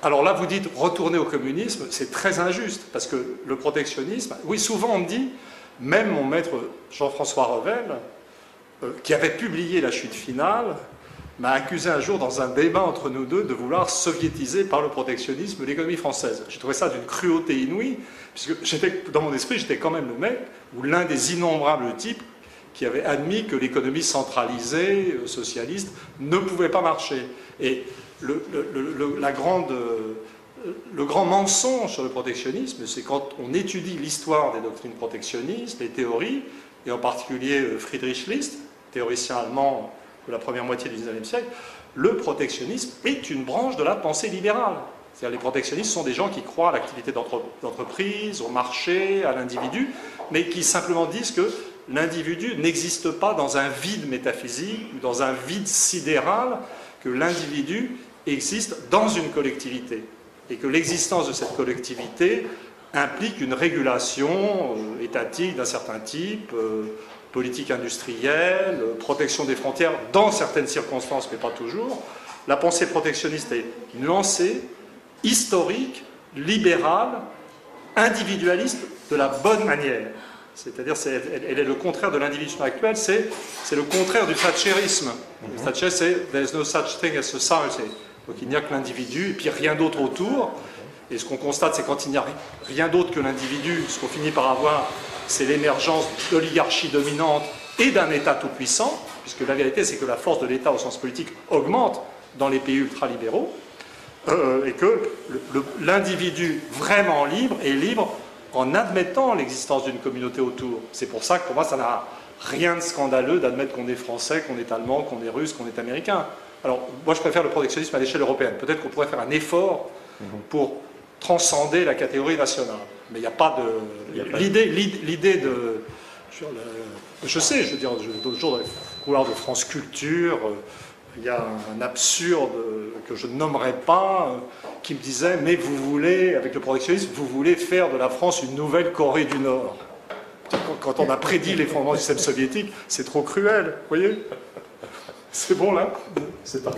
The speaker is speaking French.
Alors là, vous dites retourner au communisme, c'est très injuste, parce que le protectionnisme, oui, souvent on me dit, même mon maître Jean-François Revel, qui avait publié La Chute finale, m'a accusé un jour dans un débat entre nous deux de vouloir soviétiser par le protectionnisme l'économie française. J'ai trouvé ça d'une cruauté inouïe, puisque dans mon esprit, j'étais quand même le mec, ou l'un des innombrables types qui avait admis que l'économie centralisée, socialiste, ne pouvait pas marcher. Et le grand mensonge sur le protectionnisme, c'est quand on étudie l'histoire des doctrines protectionnistes, les théories, et en particulier Friedrich List, théoricien allemand de la première moitié du XIXe siècle, le protectionnisme est une branche de la pensée libérale. C'est-à-dire les protectionnistes sont des gens qui croient à l'activité d'entreprise, au marché, à l'individu, mais qui simplement disent que l'individu n'existe pas dans un vide métaphysique ou dans un vide sidéral, que l'individu existe dans une collectivité et que l'existence de cette collectivité implique une régulation étatique d'un certain type, politique industrielle, protection des frontières dans certaines circonstances, mais pas toujours. La pensée protectionniste est nuancée, historique, libérale, individualiste de la bonne manière. C'est-à-dire, elle est le contraire de l'individualisme actuel, c'est le contraire du thatcherisme. Le Thatcher, c'est « there's no such thing as society ». Donc il n'y a que l'individu et puis rien d'autre autour. Et ce qu'on constate, c'est quand il n'y a rien d'autre que l'individu, ce qu'on finit par avoir, c'est l'émergence d'oligarchies dominantes et d'un État tout-puissant, puisque la vérité, c'est que la force de l'État au sens politique augmente dans les pays ultralibéraux, et que l'individu vraiment libre est libre en admettant l'existence d'une communauté autour. C'est pour ça que pour moi, ça n'a rien de scandaleux d'admettre qu'on est français, qu'on est allemand, qu'on est russe, qu'on est américain. Alors, moi, je préfère le protectionnisme à l'échelle européenne. Peut-être qu'on pourrait faire un effort pour transcender la catégorie nationale. Mais il n'y a pas de... L'idée de... Je sais, je veux dire, l'autre jour, dans les couloirs de France Culture, il y a un absurde que je ne nommerai pas, qui me disait « Mais vous voulez, avec le protectionnisme, vous voulez faire de la France une nouvelle Corée du Nord. » Quand on a prédit l'effondrement du système soviétique, c'est trop cruel, vous voyez? C'est bon, là? C'est parfait.